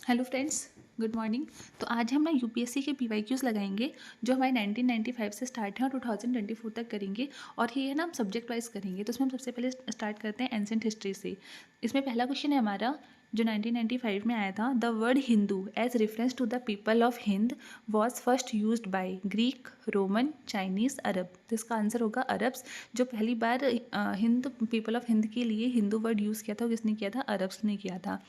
Hello friends, good morning. तो आज हम ना यूपीएससी के पीवाईक्यूज लगाएंगे जो हमारे 1995 से स्टार्ट हैं और 2024 तक करेंगे। और ये है ना हम सब्जेक्ट वाइज करेंगे। तो उसमें हम सबसे पहले स्टार्ट करते हैं एंसेंट हिस्ट्री से। इसमें पहला क्वेश्चन है हमारा जो 1995 में आया था। The word Hindu as reference to the people of Hind was first used by Greek, Roman, Chinese, Arab. तो इसका आंसर होगा अरब्स। जो पहली बार हिंद पीपल ऑफ हिंद के लिए हिंदू वर्ड यूज़ किया था वो किसने किया था? अरब्स ने किया था।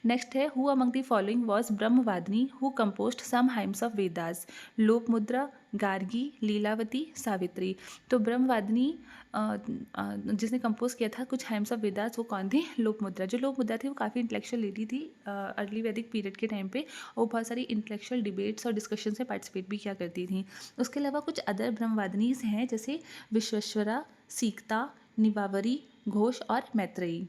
नेक्स्ट है who among the following was Brahmavadini who composed some hymns of Vedas? Lokamudra, Gargi, Lilavati, Savitri. तो ब्रह्मवादिनी जिसने कंपोज किया था कुछ हाइम्स ऑफ वेदास वो कौन थी? लोकमुद्रा। जो लोकमुद्रा थी वो काफ़ी इंटेलेक्चुअल लेडी थी अर्ली वैदिक पीरियड के टाइम पे। और बहुत सारी इंटेलेक्चुअल डिबेट्स और डिस्कशन में पार्टिसिपेट भी किया करती थी। उसके अलावा कुछ अदर ब्रह्मवादिनीज हैं जैसे विश्वेश्वरा, सीकता, निवावरी, घोष और मैत्रेयी।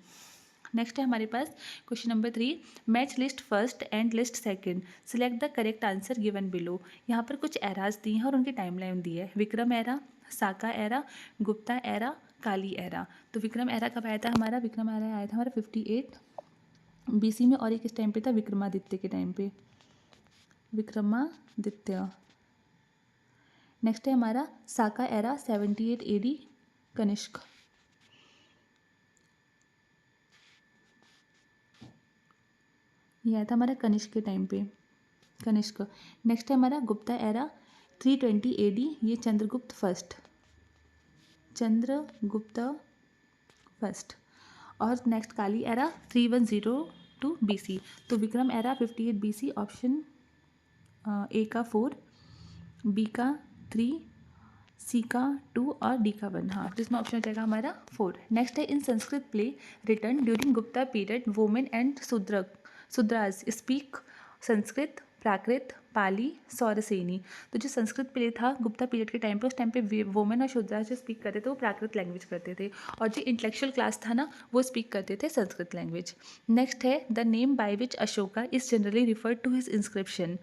नेक्स्ट है हमारे पास question number 3। Match list first and list second, select the correct answer given below. यहाँ पर कुछ एराज दी हैं और उनकी टाइमलाइन दी है। विक्रम एरा, साका एरा, गुप्ता एरा, काली एरा। तो विक्रम एरा कब आया था हमारा? विक्रम एरा आया था हमारा 58 BC में। और एक इस टाइम पे था विक्रमादित्य के टाइम पे, विक्रमादित्य। नेक्स्ट है हमारा साका एरा 78 AD, कनिष्क। ये आया था हमारा कनिष्क के टाइम पे, कनिष्क। नेक्स्ट है हमारा गुप्ता एरा 320 AD, ये चंद्रगुप्त फर्स्ट, चंद्रगुप्त फर्स्ट। और नेक्स्ट काली एरा 3102 BC। तो Vikram era 58 BC, option A का 4, बी का 3, सी का 2 और डी का 1। हाँ, जिसमें ऑप्शन हो जाएगा हमारा 4। नेक्स्ट है in Sanskrit play written during Gupta period women and Shudras speak Sanskrit, Prakrit, Pali, Sauraseni. तो जो संस्कृत प्ले था गुप्ता पीरियड के टाइम पे, उस टाइम पे वुमेन और शूद्रास जो स्पीक करते थे वो प्राकृत लैंग्वेज करते थे। और जो इंटेलेक्चुअल क्लास था ना वो स्पीक करते थे संस्कृत लैंग्वेज। नेक्स्ट है the name by which Ashoka is generally referred to his inscription.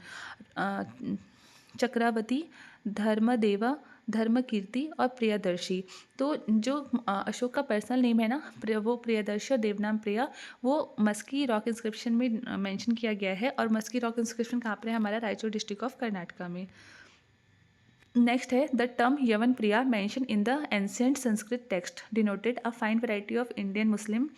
Chakravarti, Dharmadeva, Dharmakirti और प्रियदर्शी। तो जो अशोक का पर्सनल नेम है ना वो प्रियदर्शी और देवनाम प्रिया, वो मस्की रॉक इंस्क्रिप्शन में मेंशन किया गया है। और मस्की रॉक इंस्क्रिप्शन कहाँ पर है? हमारा रायचूर डिस्ट्रिक्ट ऑफ कर्नाटका में। नेक्स्ट है the term Yavanapriya mention in the ancient Sanskrit text denoted a fine variety of Indian muslin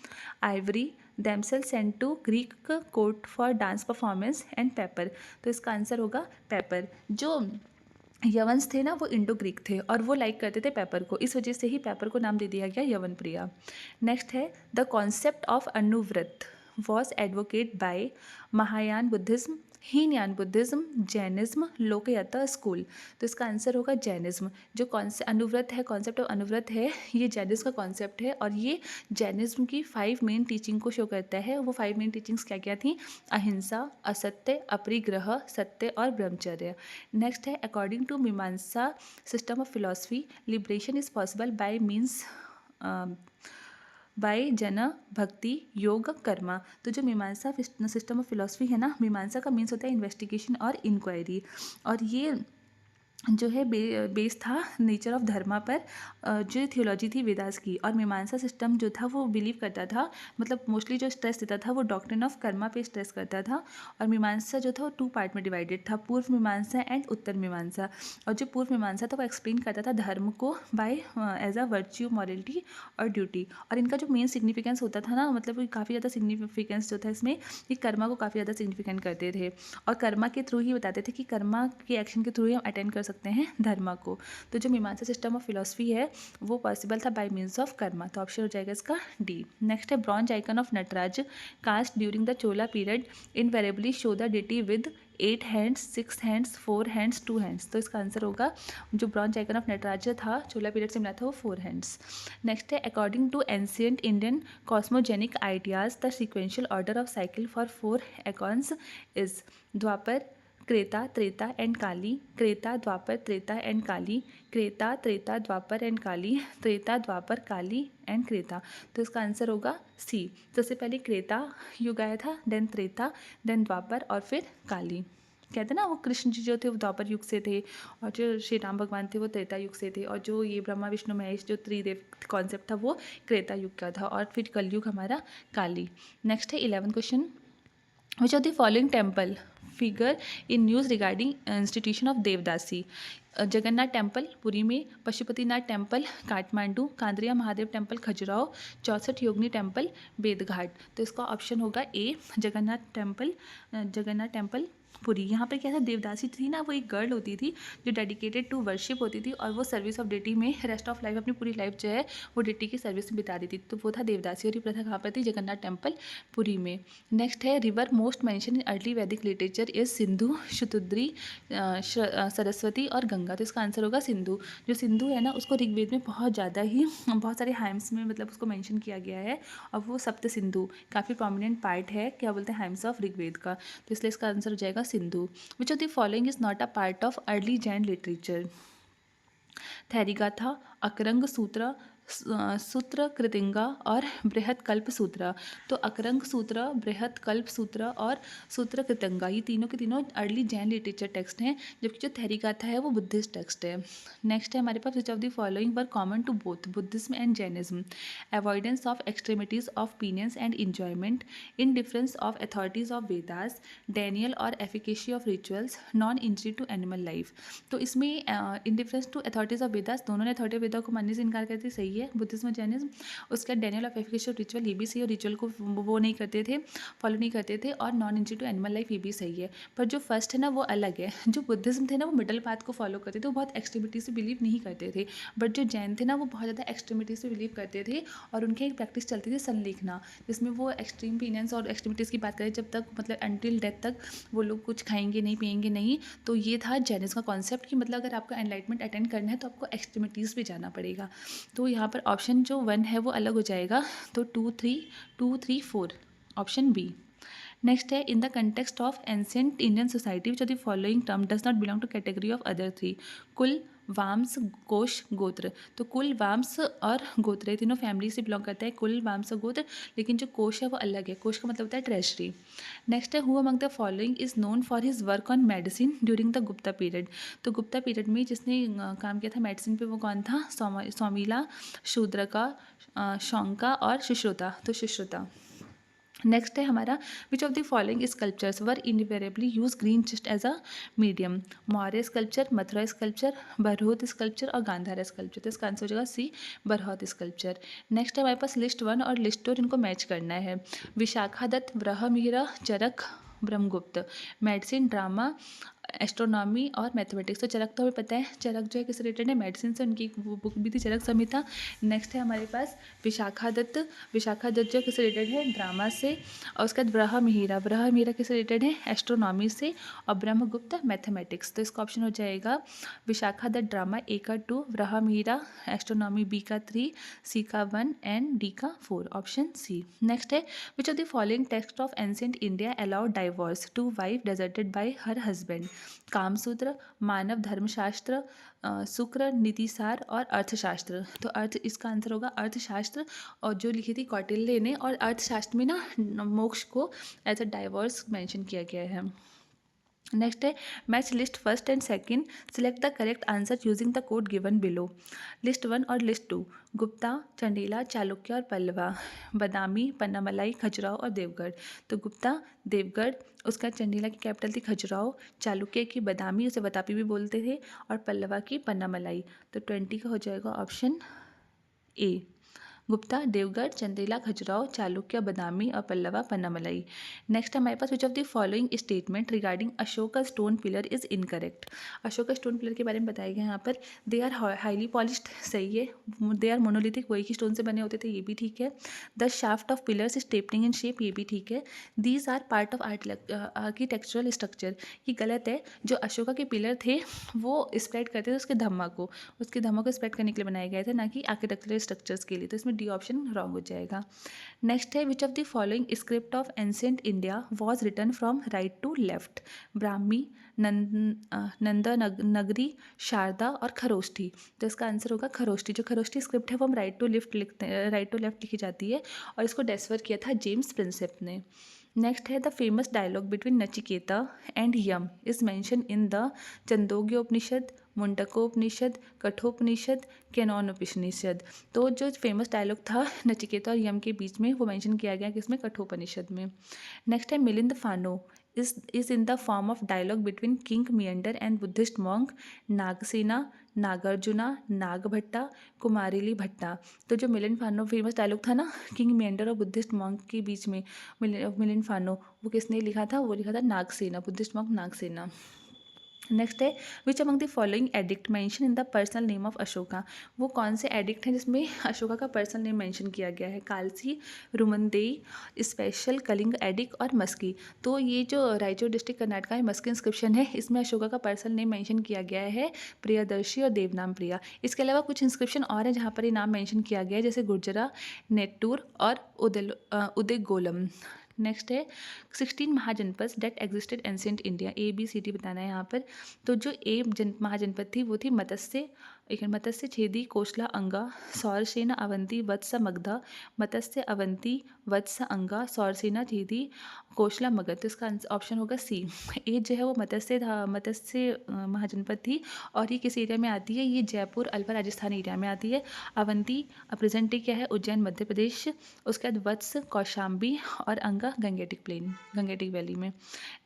ivory themselves sent to Greek court for dance performance and pepper. तो इसका answer होगा paper. जो यवंस थे ना वो Indo Greek थे और वो लाइक करते थे पेपर को, इस वजह से ही पेपर को नाम दे दिया गया यवन प्रिया। नेक्स्ट है the concept of Anuvrata was advocate by Mahayana Buddhism, Hinayana Buddhism, Jainism, Lokayata school. तो इसका आंसर होगा जैनिज्म। जो अनुव्रत है, कॉन्सेप्ट ऑफ अनुव्रत है, ये जैनिज्म का कॉन्सेप्ट है। और ये जैनिज्म की 5 मेन टीचिंग को शो करता है। वो 5 मेन टीचिंग्स क्या क्या थी? अहिंसा, असत्य, अपरिग्रह, सत्य और ब्रह्मचर्य। नेक्स्ट है अकॉर्डिंग टू मीमांसा system of philosophy liberation is possible by means by जन भक्ति योग कर्मा। तो जो मीमांसा सिस्टम ऑफ फिलॉसफी है ना, मीमांसा का मीन्स होता है इन्वेस्टिगेशन और इंक्वायरी। और ये जो है बेस था नेचर ऑफ धर्मा पर। जो थियोलॉजी थी वेदास की। और मीमांसा सिस्टम जो था वो बिलीव करता था, मतलब मोस्टली जो स्ट्रेस देता था वो डॉक्ट्रिन ऑफ कर्मा पे स्ट्रेस करता था। और मीमांसा जो था वो 2 पार्ट में डिवाइडेड था, पूर्व मीमांसा एंड उत्तर मीमांसा। और जो पूर्व मीमांसा था वो एक्सप्लेन करता था धर्म को by as a virtue, morality और ड्यूटी। और इनका जो मेन सिग्निफिकेंस होता था ना, मतलब काफ़ी ज़्यादा सिग्निफिकेंस जो था इसमें, ये कर्मा को काफ़ी ज़्यादा सिग्निफिकेंट करते थे। और कर्मा के थ्रू ही बताते थे कि कर्मा के एक्शन के थ्रू ही हम अटेंड कर सकते हैं धर्मा को। तो जो मीमांसा सिस्टम ऑफ फिलॉसफी है वो पॉसिबल था बाय मीन्स ऑफ कर्मा। तो ऑप्शन हो जाएगा इसका डी। नेक्स्ट है bronze icon of Nataraj cast during the Chola period invariably show the deity with 8 hands, 6 hands, 4 hands, 2 hands. तो इसका आंसर होगा जो ब्रॉन्ज आइकन ऑफ नटराज था चोला पीरियड से मिला था वो 4 हैंड्स। नेक्स्ट है according to ancient Indian cosmogenic ideas the sequential order of cycle for 4 icons is Dwapara, Treta, Treta and Kali, Treta, Dwapara, Treta and Kali, Treta, Treta, Dwapara and Kali, Treta, Dwapara, Kali and Treta. तो इसका आंसर होगा सी। सबसे पहले त्रेता युग आया था, देन त्रेता, देन द्वापर और फिर काली। कहते हैं ना वो कृष्ण जी जो थे वो द्वापर युग से थे और जो श्री राम भगवान थे वो त्रेता युग से थे। और जो ये ब्रह्मा विष्णु महेश जो त्रिदेव कॉन्सेप्ट था वो त्रेता युग का था। और फिर कलयुग हमारा काली। नेक्स्ट है 11 question. Which of the following temple figure in news regarding institution of devadasi? Jagannath temple Puri में, पशुपतिनाथ टेम्पल काठमांडू, कांद्रिया महादेव टेम्पल खजुराहो, 64 योगिनी टेम्पल बेदघाट। तो इसका ऑप्शन होगा ए, जगन्नाथ टेम्पल पुरी। यहाँ पर क्या था, देवदासी थी ना, वो एक गर्ल होती थी जो डेडिकेटेड टू वर्शिप होती थी, और वो सर्विस ऑफ डेटी में रेस्ट ऑफ लाइफ, अपनी पूरी लाइफ जो है वो डेटी की सर्विस में बिता दी थी। तो वो था देवदासी, और ये प्रथा कहाँ पर थी, जगन्नाथ टेम्पल पुरी में। नेक्स्ट है, river most mention in early वैदिक लिटरेचर इज सिंधु, शतुद्री, सरस्वती और गंगा। तो इसका आंसर होगा सिंधु। जो सिंधु है ना, उसको ऋग्वेद में बहुत ज़्यादा ही, बहुत सारे हाइम्स में मतलब उसको मेंशन किया गया है, और वो सप्त सिंधु काफ़ी प्रोमिनेंट पार्ट है, क्या बोलते हैं, हाइम्स ऑफ ऋग्वेद का। तो इसलिए इसका आंसर हो जाएगा Sindhu. Which of the following is not a part of early Jain literature? Therigatha, Akaranga Sutra, सूत्र कृतिंगा और बृहत कल्प सूत्र। तो अकरंग सूत्र, बृहत कल्प सूत्र और सूत्र कृतिंगा, ये तीनों के तीनों अर्ली जैन लिटरेचर टेक्स्ट हैं, जबकि जो थैरीगाथा है वो बुद्धिस्ट टेक्स्ट है। नेक्स्ट है हमारे पास, which of the following were common to both Buddhism and Jainism? Avoidance of extremities of penance and enjoyment, indifference of authorities of Vedas, Daniel और efficacy of rituals, non injury to animal life. तो इसमें indifference to authorities of Vedas, दोनों ने authority of वेदा को मानने से इनकार करते, सही है, बुद्धिज्म और जैनिज्म। उसके बाद Daniel of efficacy of ritual, ये भी सही है, और रिचुअल को वो नहीं करते थे, फॉलो नहीं करते थे, और non injury to animal life, ये भी सही है। पर जो फर्स्ट है ना वो अलग है, जो बुद्धिज्म थे ना वो मिडल पाथ को फॉलो करते थे, वो बहुत एक्सट्रीमिटी से बिलीव नहीं करते थे। बट जो जैन थे ना वो बहुत ज़्यादा एक्सट्रीमिटी से बिलीव करते थे, और उनकी एक प्रैक्टिस चलती थी सन लिखना, जिसमें वो एक्सट्रीम पीनियंस और एक्सट्रीमिटीज़ की बात करें, जब तक मतलब अनटिल डेथ तक वो लोग कुछ खाएंगे नहीं, पिएंगे नहीं। तो ये था जैनिज्म का कॉन्सेप्ट कि मतलब अगर आपको एनलाइटमेंट अटेंड करना है तो आपको एक्सट्रीमिटीज़ पे जाना पड़ेगा। तो यहाँ पर ऑप्शन जो 1 है वो अलग हो जाएगा, तो 2 3 4 ऑप्शन बी। नेक्स्ट है, in the context of ancient Indian society which of the following term does not belong to category of other 3? Kula, वाम्स, कोश, गोत्र। तो कुल, वाम्स और गोत्र, ये तीनों फैमिली से बिलोंग करते हैं, कुल, वाम्स और गोत्र, लेकिन जो कोश है वो अलग है, कोश का मतलब होता है ट्रेजरी। नेक्स्ट है, who among the following is known for his work on medicine during the Gupta period? तो गुप्ता पीरियड में जिसने काम किया था मेडिसिन पे वो कौन था? सौमिला, शूद्रका, शौंका और सुश्रुता। तो सुश्रुता। नेक्स्ट है हमारा, which of the following sculptures were invariably use green just as a medium? Maurya sculpture, Mathura sculpture, Bharhut sculpture और गांधार स्कल्पचर। तो इसका आंसर हो जाएगा सी, बरहौत स्कल्पचर। नेक्स्ट है हमारे पास लिस्ट 1 और लिस्ट 2, इनको मैच करना है। विशाखादत्त, ब्रह्ममिहिर, चरक, ब्रह्मगुप्त। मेडिसिन, ड्रामा, एस्ट्रोनॉमी और मैथमेटिक्स। तो चरक तो हमें पता है, चरक जो है किस रिलेटेड है, मेडिसिन से, उनकी वो बुक भी थी चरक संहिता। नेक्स्ट है हमारे पास विशाखादत्त, विशाखादत्त जो किस रिलेटेड है, ड्रामा से। और उसके बाद ब्रह्ममिहिर, ब्रह्ममिहिर किस रिलेटेड है, एस्ट्रोनॉमी से। और ब्रह्मगुप्त मैथमेटिक्स। तो इसका ऑप्शन हो जाएगा विशाखादत्त ड्रामा ए का 2, ब्रह्ममिहिर एस्ट्रोनॉमी बी का 3, सी का 1 एंड डी का 4, ऑप्शन सी। नेक्स्ट है, which of the following text of ancient India allowed divorce to wife deserted by her husband? Kamasutra, Manava Dharmashastra, Shukra नीतिसार और अर्थशास्त्र। तो अर्थ, इसका आंसर होगा अर्थशास्त्र, और जो लिखी थी कौटिल्य ने। और अर्थशास्त्र में ना मोक्ष को एज अ डाइवोर्स मेंशन किया गया है। नेक्स्ट है, match list first and second, select the correct answer using the code given below. List 1 और लिस्ट 2, गुप्ता, चंडेला, चालुक्य और पल्लवा, बादामी, पन्नामलाई, खजुराहो और देवगढ़। तो गुप्ता, देवगढ़, उसका चंडेला की कैपिटल थी खजुराहो, चालुक्य की बादामी, उसे बतापी भी बोलते थे, और पल्लवा की पन्नामलाई। तो 20 का हो जाएगा ऑप्शन ए। गुप्ता, देवगढ़, चंदेला, खजुराहो, चालुक्य, बादामी और पल्लवा, पन्नामलाई। नेक्स्ट हमारे पास, which of the following statement regarding Ashoka stone pillar is incorrect? Ashoka stone pillar के बारे में बताया गया यहाँ पर, दे आर हाईली पॉलिश्ड, सही है। दे आर मोनोलिथिक, वही की स्टोन से बने होते थे, ये भी ठीक है। The shaft of pillars is tapering in shape, ये भी ठीक है। These are part of architectural structure, ये गलत है। जो अशोका के पिलर थे वो स्प्रेड करते थे उसके धम्मा को स्प्रेड करने के लिए बनाए गए थे, ना कि आर्किटेक्चरल स्ट्रक्चर्स के लिए। तो इसमें डी ऑप्शन रॉन्ग हो जाएगा। नेक्स्ट है, which of the following script of ancient India was written from right to left? Brahmi, Nandnagari, Sharada और खरोष्ठी। तो इसका आंसर होगा खरोष्ठी। जो खरोष्ठी स्क्रिप्ट है वो हम राइट टू लेफ्ट लिखी जाती है, और इसको डेस्वर किया था जेम्स प्रिंसेप ने। नेक्स्ट है, the famous dialogue between Nachiketa and Yama is mention in the Chhandogyopanishad, Mundakopanishad, Kathopanishad, Kenopanishad. तो जो फेमस डायलॉग था नचिकेता और यम के बीच में वो मेंशन किया गया किसमें, कठोपनिषद में। नेक्स्ट है मिलिंद फानो is in the form of dialogue between King Meander and Buddhist monk Nagasena, Nagarjuna, Nagabhatta, कुमारिली भट्टा। तो जो मिलिंद फानो फेमस डायलॉग था ना किंग मेंडर और बुद्धिस्ट मॉन्क के बीच में, मिलिंद फानो, वो किसने लिखा था, वो लिखा था Nagasena, Buddhist monk Nagasena. Next है which among the following addict mention in the personal name of Ashoka. वो कौन से एडिक्ट हैं जिसमें अशोका का पर्सनल नेम मेंशन किया गया है, कालसी, रुमनदेई, स्पेशल, कलिंग एडिक और मस्की। तो ये जो रायचूर डिस्ट्रिक्ट कर्नाटका में मस्की इंस्क्रिप्शन है इसमें अशोका का पर्सनल नेम मेंशन किया गया है प्रियदर्शी और देवनाम प्रिया। इसके अलावा कुछ इंस्क्रिप्शन और हैं जहाँ पर ये नाम मेंशन किया गया है जैसे गुर्जरा, नेट्टूर और उदयगोलम। नेक्स्ट है 16 Mahajanapada that existed ancient India, ABCD बताना है यहाँ पर। तो जो महाजनपद थी वो थी मत्स्य, छेदी, कोशला, अंगा, सौरसेना, अवंती, वत्स, मगधा, मत्स्य, अवंती, वत्स, अंगा, सौरसेना, छेदी, कोशला, मगध। तो इसका ऑप्शन होगा सी। ए जो है वो मत्स्य महाजनपद थी और ये किस एरिया में आती है, ये जयपुर अल्वर राजस्थान एरिया में आती है। अवंती प्रेजेंट क्या है, उज्जैन मध्य प्रदेश। उसके बाद वत्स कौशाम्बी और अंगा गंगेटिक वैली में।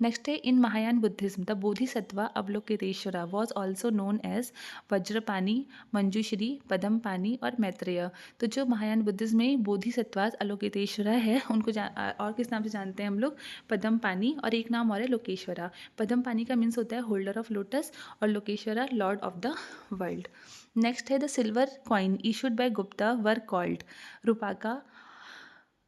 नेक्स्ट है in Mahayana Buddhism the Bodhisattva Avalokiteshvara was also known as Vajrapani, Manjushri, Padmapani और मैत्रेय। तो जो महायान बुद्धिज्म में बोधिसत्वा अवलोकितेश्वरा है उनको और किस नाम से जानते हैं हम लोग, पदमपानी, और एक नाम और है लोकेश्वरा। पदमपानी का मीन्स होता है होल्डर ऑफ लोटस और Lokeshvara lord of the world. Next है the silver coin issued by Gupta were called Rupaka,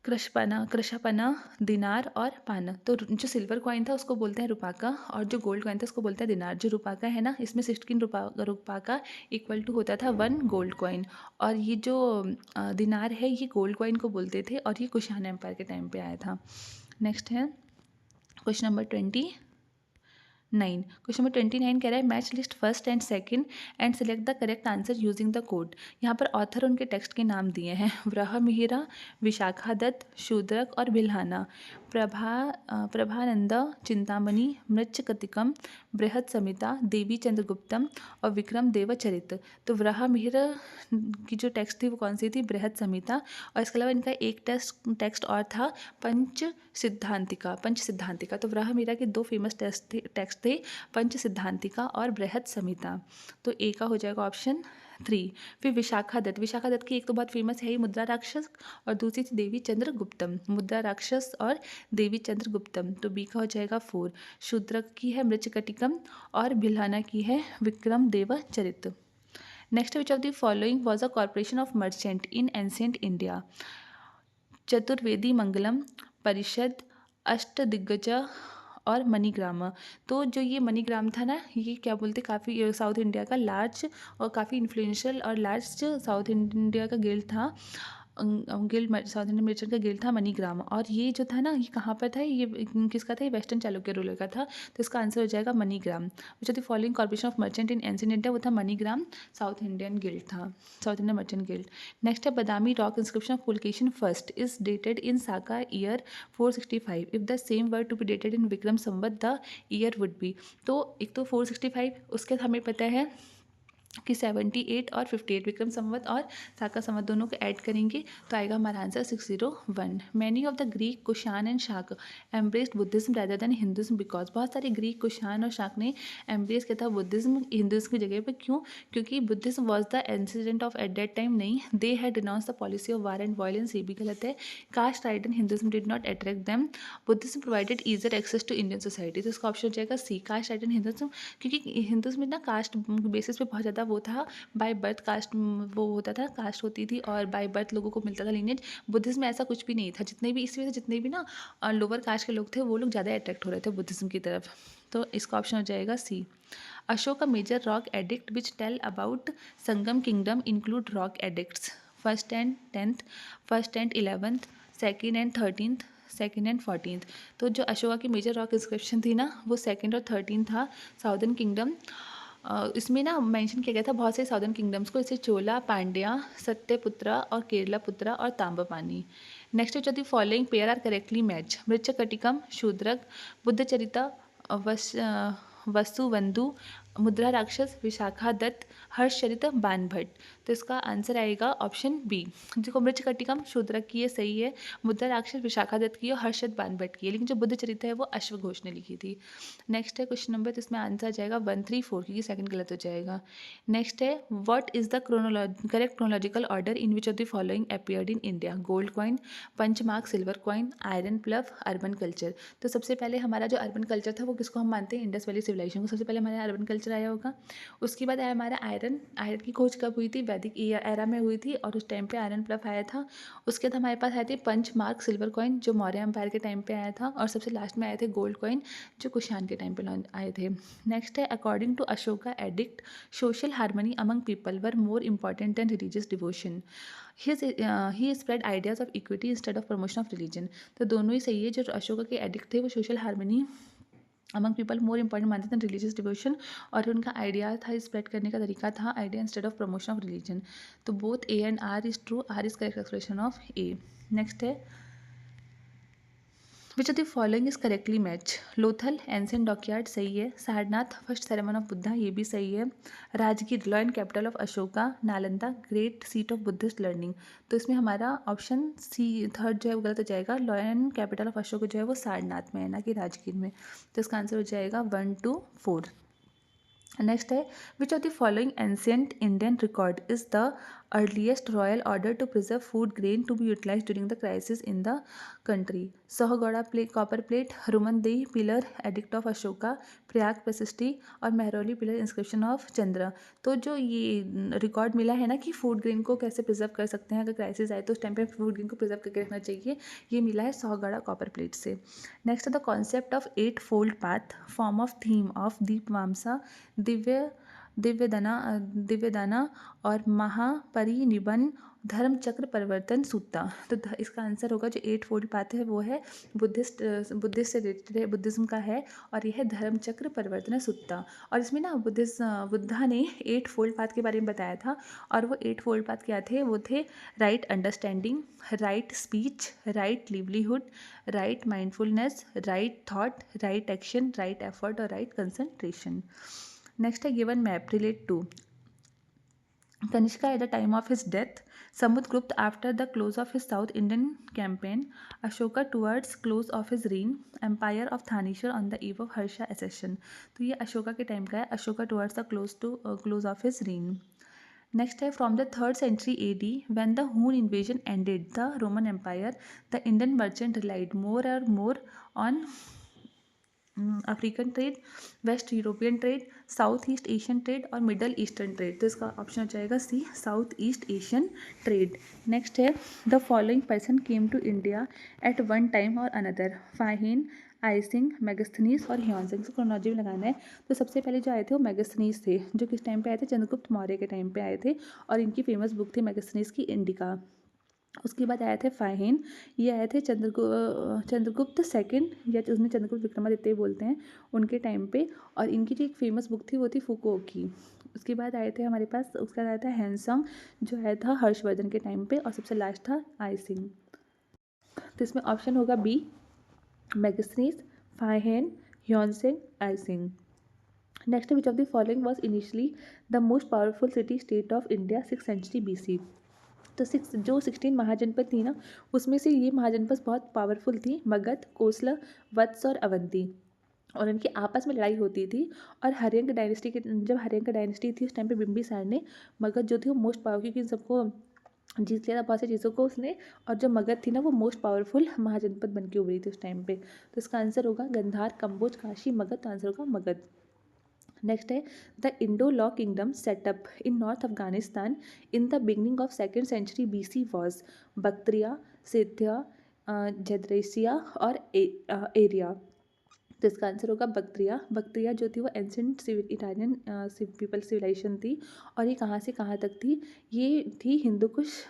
Karshapana, Dinar और पाना। तो जो सिल्वर कॉइन था उसको बोलते हैं रुपाका और जो गोल्ड कॉइन था उसको बोलते हैं दिनार। जो रुपाका है ना इसमें 16 रुपाका इक्वल टू होता था 1 गोल्ड कॉइन, और ये जो दिनार है ये गोल्ड कॉइन को बोलते थे और ये कुशान एम्पायर के टाइम पे आया था। नेक्स्ट है क्वेश्चन नंबर 29। क्वेश्चन नंबर 29 कह रहा है match list first and second and select the correct answer using the code. यहाँ पर ऑथर उनके टेक्स्ट के नाम दिए हैं, व्रह मिहिरा, विशाखा दत्त, शूद्रक और बिल्हाना। प्रभानंद, चिंतामणि, मृच्छकटिकम, बृहद संहिता, देवी चंद्रगुप्तम और विक्रम देवचरित। तो व्रह मिहिर की जो टेक्स्ट थी वो कौन सी थी, बृहद संहिता। और इसके अलावा इनका एक टेक्स्ट और था पंच सिद्धांतिका। तो व्रह मिहिर के 2 फेमस टेक्स्ट थे, पंच सिद्धांतिका और बृहद संहिता। तो ए का हो जाएगा ऑप्शन 3। फिर विशाखा दत्त की एक तो बहुत फेमस है ही मुद्रा राक्षस और दूसरी थी देवी चंद्रगुप्तम, मुद्रा राक्षस और देवी चंद्रगुप्तम। तो बी का हो जाएगा 4। शूद्रक की है मृच्छकटिकम और बिल्हाना की है Vikram Devcharit. Next which of the following was a corporation of merchant in ancient India, Chaturvedi Mangalam, Parishad, Ashtadiggaj और मणिग्राम। तो जो ये मणिग्राम था ना ये क्या बोलते, काफ़ी साउथ इंडिया का लार्ज और काफ़ी इन्फ्लुएंशियल और लार्ज साउथ इंडिया का गिल्ड था, साउथ इंडियन मर्चेंट का गिल्ड था मणिग्राम। और ये जो था ना ये कहाँ पर था, ये किसका था, ये वेस्टर्न चालुक्य रूलर का था। तो इसका आंसर हो जाएगा Manigram. Which of the following corporation of merchant in ancient India, वो था मणिग्राम, साउथ इंडियन गिल्ड था, south Indian merchant guild. Next है Badami rock inscription of Pulakeshin first is dated in Saka year 465 if the same were to be dated in Vikram Samvat the year would be. तो एक तो 465, उसके हमें पता है कि 78 और 58 विक्रम संवत और साका संवत दोनों को ऐड करेंगे तो आएगा हमारा answer 601। Many of the Greek, Kushan and Shaka embraced Buddhism rather than Hinduism because. बहुत सारे ग्रीक, कुशान और शाक ने एम्ब्रेस किया था बुद्धिज्म हिंदुज्म की जगह पर। क्यों? क्योंकि Buddhism was the ascendant of at that time, नहीं, they had denounce the policy of war and violence. ये भी गलत है। Caste right and Hinduism did not attract them, Buddhism provided easier access to Indian society. तो इसका option हो जाएगा C, caste right and Hinduism. क्योंकि हिंदुज्म में ना कास्ट बेसिस पे बहुत ज़्यादा वो था, बाय बर्थ कास्ट वो होता था, कास्ट होती थी और बाय बर्थ लोगों को मिलता था लीनेज। बुद्धिज्म में ऐसा कुछ भी नहीं था। जितने भी इसी वजह से जितने भी ना लोअर कास्ट के लोग थे वो लोग ज़्यादा अट्रैक्ट हो रहे थे बुद्धिज्म की तरफ। तो इसका ऑप्शन हो जाएगा सी। अशोक का major rock edict which tell about Sangam kingdom include rock edicts, first and 10th, first and 11th, second and 13th, second and 14th। तो जो अशोका की मेजर रॉक इंस्क्रिप्शन थी ना वो 2nd और 13th था, साउदर्न किंगडम। इसमें ना मेंशन किया गया था बहुत से साउदर्न किंगडम्स को, जैसे चोला, पांड्या, सत्यपुत्रा और केरला पुत्रा और ताम्रपानी। नेक्स्ट जो the following pair are correctly match, Mrichchhakatikam, Shudraka, Buddhacharita, Vasubandhu Mudra Rakshasa, Vishakha Dutt, Harshacharita Banabhatta. तो इसका आंसर आएगा ऑप्शन बी। देखो मृच्छकटिकम शूद्रक की ये सही है, मुद्रा राक्षस विशाखा दत्त की और हर्षचरित बाणभट्ट की है, लेकिन जो बुद्ध चरित है वो अश्वघोष ने लिखी थी। नेक्स्ट है क्वेश्चन नंबर, तो इसमें आंसर आ जाएगा 134, क्योंकि सेकंड गलत हो जाएगा। नेक्स्ट है what is the correct chronological order in which of the following appeared in India? Gold coin, punch mark silver coin, iron plough, urban culture. तो सबसे पहले हमारा जो अर्बन कल्चर था वो किसको हम मानते हैं? इंडस वैली सिविलाइजेशन को सबसे पहले हमारा अर्बन कल्चर आया होगा। उसके बाद आया हमारा आयरन। आयरन की खोज कब हुई थी? वैदिक एरा में हुई थी, और उस टाइम पे आयरन प्लव आया था। उसके बाद हमारे पास आए थे पंचमार्क सिल्वर कॉइन, जो मौर्य एम्पायर के टाइम पे आया था, और सबसे लास्ट में आए थे गोल्ड कॉइन, जो कुषाण के टाइम पे आए थे। नेक्स्ट है according to Ashoka edict, social harmony among people were more important than religious devotion. He spread ideas of equity instead of promotion of religion. तो दोनों ही सही है। जो अशोका के एडिक्ट थे वो social harmony among people more important मानते थे रिलीजियस डिवोशन, और उनका आइडिया था स्प्रेड करने का तरीका था idea instead of promotion of religion. तो both A and R is true, R is correct expression of A. Next है which of the following is correctly match? Lothal ancient dockyard सही है, Sarnath first sermon of Buddha ये भी सही है, Rajgir lion capital of Ashoka, Nalanda great seat of Buddhist learning. तो इसमें हमारा ऑप्शन सी थर्ड जो है वो गलत हो जाएगा। लॉयन कैपिटल ऑफ अशोका जो है वो सारनाथ में है, ना कि राजगीर में। तो इसका आंसर हो जाएगा 1, 2, 4। नेक्स्ट है which of the following ancient Indian record is the earliest royal order to preserve food grain to be utilize during the crisis in the country? Sohgaura plate, copper plate, Rummindei pillar edict of Ashoka, Prayag Prashasti, और Mehrauli pillar inscription of Chandra. तो जो ये record मिला है ना कि food grain को कैसे प्रिजर्व कर सकते हैं, अगर क्राइसिस आए तो उस टाइम पे फूड ग्रेन को प्रिजर्व करके रखना चाहिए, ये मिला है सोहगौड़ा कॉपर प्लेट से। नेक्स्ट है the concept of 8 fold path, form of theme of Dipavamsa, Divya Divyavadana और महापरिनिबन धर्म चक्र परिवर्तन सूत्ता। तो इसका आंसर होगा जो 8 फोल्ड पाथ है वो है बुद्धिस्ट से रिलेटेड है, बुद्धिज्म का है, और यह है धर्म चक्र परिवर्तन सूत्ता। और इसमें ना बुद्धा ने 8 फोल्ड पाथ के बारे में बताया था, और वो 8 फोल्ड पाथ क्या थे? वो थे right understanding, right speech, right livelihood, right mindfulness, right thought, right action, right effort और राइट कंसंट्रेशन। नेक्स्ट है given map relate to Kanishka at the time of his death, Samudgupta after the close of his South Indian campaign, Ashoka towards close of his reign, Empire of Thanishwar on the eve of Harsha accession। तो ये अशोका के time का है, Ashoka towards the close of his reign। Next है from the 3rd century AD when the Hun invasion ended the Roman Empire, the Indian merchant relied more and more on African trade, west European trade, south east Asian trade और middle eastern trade. तो इसका option हो जाएगा C, south east Asian trade. Next है the following person came to India at one time और another? Fa Hien, I Tsing, Megasthenes और Hiuen Tsang. से chronology में लगाना है। तो सबसे पहले जो आए थे वो मेगास्थनीज थे, जो किस टाइम पे आए थे? चंद्रगुप्त मौर्य के टाइम पे आए थे, और इनकी फेमस बुक थी मेगास्थनीज की इंडिका। उसके बाद आए थे फाहिन, ये आए थे चंद्रगुप्त सेकंड, या उसने चंद्रगुप्त विक्रमादित्य बोलते हैं, उनके टाइम पे, और इनकी जो एक फेमस बुक थी वो थी फुको की। उसके बाद आए थे हमारे पास, उसका आया था हैंसंग, जो आया था हर्षवर्धन के टाइम पे, और सबसे लास्ट था आइसिंग। तो इसमें ऑप्शन होगा B, Megasthenes, Fa Hien, Hiuen Tsang, I Tsing. Next which of the following was initially the most powerful city state of India 6th century BC? तो 16 महाजनपद थी ना, उसमें से ये महाजनपद बहुत पावरफुल थी, मगध, कोसला, वत्स और अवंती, और इनकी आपस में लड़ाई होती थी। और हर्यंक डायनेस्टी के, जब हर्यंक डायनेस्टी थी उस टाइम पे बिंबिसार ने मगध जो थी वो मोस्ट पावरफुल, क्योंकि इन सबको जीत लिया था बहुत सी चीज़ों को उसने, और जो मगध थी ना वो मोस्ट पावरफुल महाजनपद बन के उभरी थी उस टाइम पे। तो इसका आंसर होगा गंधार, कंबोज, काशी, मगध। तो आंसर होगा मगध। नेक्स्ट है the Indo law kingdom set up in north Afghanistan in the beginning of 2nd century BC was Bactria, Scythia, Gedrosia और एरिया। तो इसका आंसर होगा बक्त्रिया। बक्त्रिया जो थी वो एंशेंट इटालियन पीपल सिविलाइजेशन थी, और ये कहाँ से कहाँ तक थी? ये थी हिंदू कुश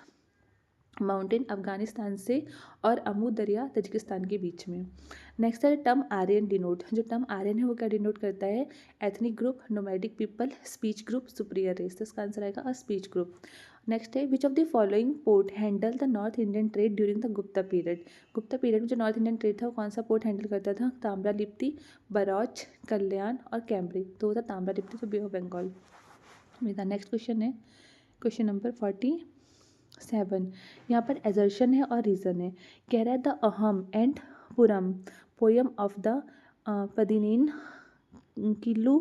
माउंटेन अफगानिस्तान से और अमू दरिया तजिकिस्तान के बीच में। नेक्स्ट है टर्म आर्यन डिनोट, जो टर्म आर्यन है वो क्या डिनोट करता है? Ethnic group, nomadic people, speech group, superior race. तो इसका आंसर आएगा स्पीच ग्रुप। नेक्स्ट है which of the following port handle the north Indian trade during the Gupta period. Gupta period में जो नॉर्थ इंडियन ट्रेड था वो कौन सा पोर्ट हैंडल करता था? ताम्रलिप्ति, बरौच, कल्याण और कैम्ब्रिक। तो वो था ताम्रलिप्ति, तो बे ऑफ बंगाल। मेरा नेक्स्ट क्वेश्चन है क्वेश्चन नंबर 47। यहाँ पर एजर्शन है और रीज़न है। कह रहा है the Aham and Puram poem of the पदिनेन किल्लू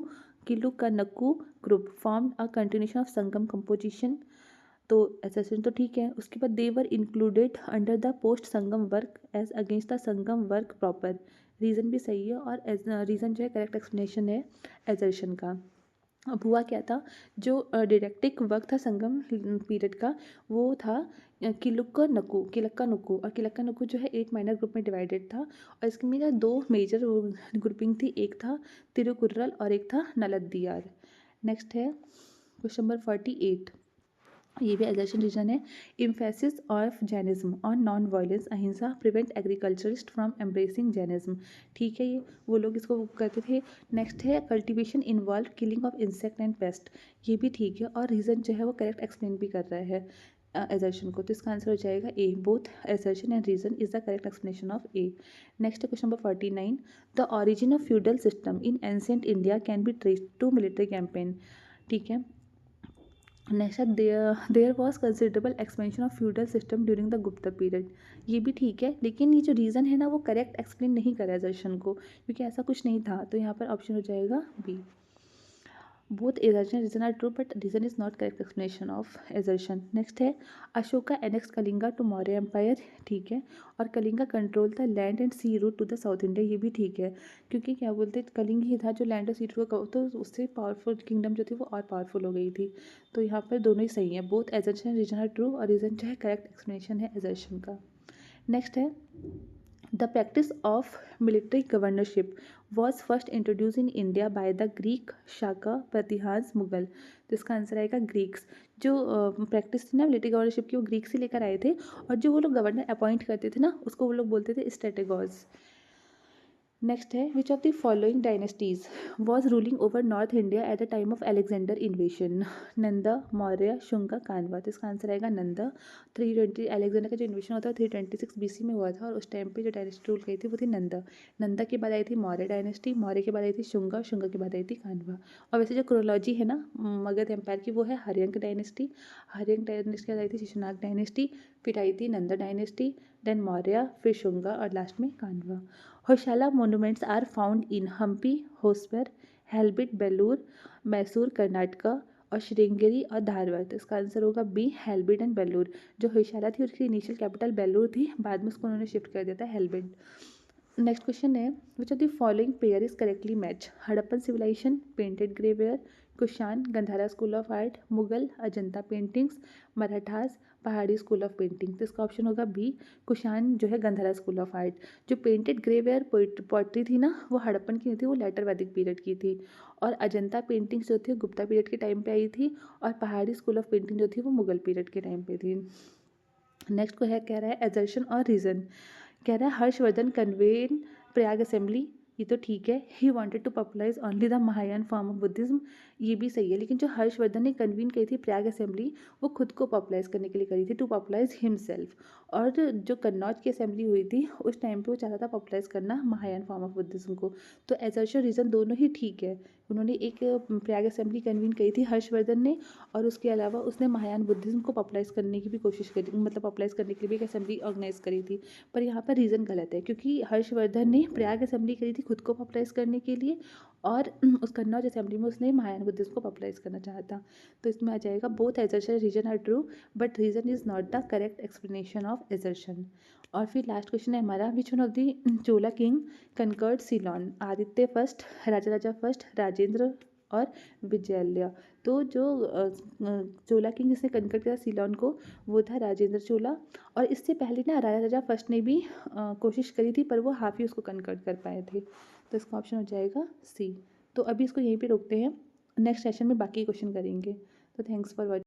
किल्लू का Nakku group form a continuation of Sangam composition. तो एसेसन तो ठीक है। उसके बाद they were included under the post Sangam work as against the Sangam work proper. Reason भी सही है और रीज़न जो है करेक्ट एक्सप्लेनेशन है एजर्शन का। अब हुआ क्या था, जो डिडेक्टिक वर्क था संगम पीरियड का वो था किलक्का नुक्कू। और किलक्का नुक्कू जो है 8 माइनर ग्रुप में डिवाइडेड था और इसके में 2 मेजर ग्रुपिंग थी, एक था तिरुकुर्रल और एक था नलद्दियार। नेक्स्ट है क्वेश्चन नंबर 48। ये भी एजर्शन रीजन है। Emphasis of Jainism on non violence ahimsa prevent agriculturist from embracing Jainism. ठीक है, ये वो लोग इसको करते थे। नेक्स्ट है cultivation involve killing of insect and paste. ये भी ठीक है और रीज़न जो है वो करेक्ट एक्सप्लेन भी कर रहा है एजर्शन को। तो इसका आंसर हो जाएगा A, both assertion and reason is the correct explanation of A. Next है question number 49। The origin of feudal system in ancient India can be traced to military campaign. ठीक है। नेक्स्ट है there was considerable expansion of feudal system during the Gupta period. ये भी ठीक है, लेकिन ये जो रीज़न है ना वो करेक्ट एक्सप्लेन नहीं करा एजर्शन को, क्योंकि ऐसा कुछ नहीं था। तो यहाँ पर ऑप्शन हो जाएगा B, both assertion reason are true but reason is not correct explanation of assertion. Next है Ashoka annex Kalinga to Maurya empire. ठीक है। और Kalinga control the land and sea route to the south India. ये भी ठीक है, क्योंकि क्या बोलते हैं कलिंग ही था जो लैंड और सी रूट का, तो उससे पावरफुल किंगडम जो थी वो और पावरफुल हो गई थी। तो यहाँ पर दोनों ही सही है, both assertion reason are true और रीजन जो है करेक्ट एक्सप्लेनेशन है एजर्शन का। नेक्स्ट है the practice of military governorship was first introduce in India by the Greek Shaka Pratiharas Mughal. तो इसका आंसर आएगा ग्रीक्स। जो प्रैक्टिस थी ना मिलिट्री गवर्नरशिप की वो ग्रीक से लेकर आए थे, और जो वो लोग गवर्नर अपॉइंट करते थे ना उसको वो लोग बोलते थे स्ट्रेटेगॉज। नेक्स्ट है which of the following dynasties was ruling over north India at the time of Alexander इन्वेशन। Nanda, Maurya, Shunga, कानवा। तो इसका आंसर आएगा नंदा। 320 अलेक्जेंडर का जो इन्वेशन होता है 326 BC में हुआ था और उस टाइम पे जो डायनेस्टी रूल की थी वो थी नंदा। नंदा के बाद आई थी मौर्य डायनेस्टी, मौर्य के बाद आई थी शुंगा, शुंगा के बाद आई थी कानवा। और वैसे जो क्रोलॉजी है ना मगध एम्पायर की वो है हर्यंक डायनेस्टी। हर्यंक डायनेस्टी के बाद आई थी शिशुनाग डायनेस्टी, फिर आई थी नंदा डायनेस्टी, देन मौर्य, फिर शुंगा और लास्ट में Kanva. Hoysala monuments are found in Hampi, Hospet, Halebid, Belur, Mysore Karnataka और श्रृंगेरी और धारवाड़। तो इसका आंसर होगा बी, हेल्बिट एंड बेलूर। जो होयशाला थी उसकी इनिशियल कैपिटल बेलूर थी, बाद में उसको उन्होंने शिफ्ट कर दिया था हेल्बिट। नेक्स्ट क्वेश्चन है which of the following pair is correctly match. Harappan civilisation, painted grey ware, Kushan, Gandhara school of art, Mughal, Ajanta paintings, Marathas, Pahari school of painting. तो इसका ऑप्शन होगा बी, कुशान जो है गंधारा स्कूल ऑफ आर्ट। जो पेंटेड ग्रेवेयर पोइट्री थी ना वो हड़प्पन की नहीं थी, वो लेटर वैदिक पीरियड की थी। और अजंता पेंटिंग्स जो थी गुप्ता पीरियड के टाइम पे आई थी, और पहाड़ी स्कूल ऑफ पेंटिंग जो थी वो मुगल पीरियड के टाइम पे थी। नेक्स्ट को है कह रहा है एजर्शन और रीज़न। कह रहा है हर्षवर्धन कन्वेन प्रयाग असेंबली। ये तो ठीक है। He wanted to popularise only the Mahayana form of Buddhism. ये भी सही है, लेकिन जो हर्षवर्धन ने कन्वीन की थी प्रयाग असेंबली वो खुद को पॉपुलराइज करने के लिए करी थी, टू पॉपुलराइज हिमसेल्फ। और जो कन्नौज की असेंबली हुई थी उस टाइम पे वो चाहता था पॉपुलराइज करना महायान फॉर्म ऑफ बुद्धिज्म को। तो एजर्शन रीज़न दोनों ही ठीक है। उन्होंने एक प्रयाग असेंबली कन्वीन करी थी हर्षवर्धन ने, और उसके अलावा उसने महायान बुद्धिज्म को पॉपुलराइज करने की भी कोशिश करी, मतलब पॉपुलराइज करने के लिए भी एक असेंबली ऑर्गेनाइज करी थी। पर यहाँ पर रीज़न गलत है, क्योंकि हर्षवर्धन ने प्रयाग असेंबली करी थी खुद को पॉपुलराइज करने के लिए, और उस कन्नौज असेंबली में उसने महायान बुद्धिज्म को पॉपुलराइज करना चाहा था। तो इसमें आ जाएगा both assertion reason are true but reason is not the correct explanation of assertion. और फिर लास्ट क्वेश्चन है हमारा which one of the Chola king conquered Ceylon. Aditya first, Raja first, Rajendra और विजयल्या। तो जो चोला किंग जिसने कंकर्ड किया सीलोन को वो था राजेंद्र चोला। और इससे पहले ना राजा फर्स्ट ने भी कोशिश करी थी, पर वो हाफ ही उसको कन्वर्ट कर पाए थे। तो इसका ऑप्शन हो जाएगा सी। तो अभी इसको यहीं पे रोकते हैं, नेक्स्ट सेशन में बाकी क्वेश्चन करेंगे। तो थैंक्स फॉर वॉचिंग।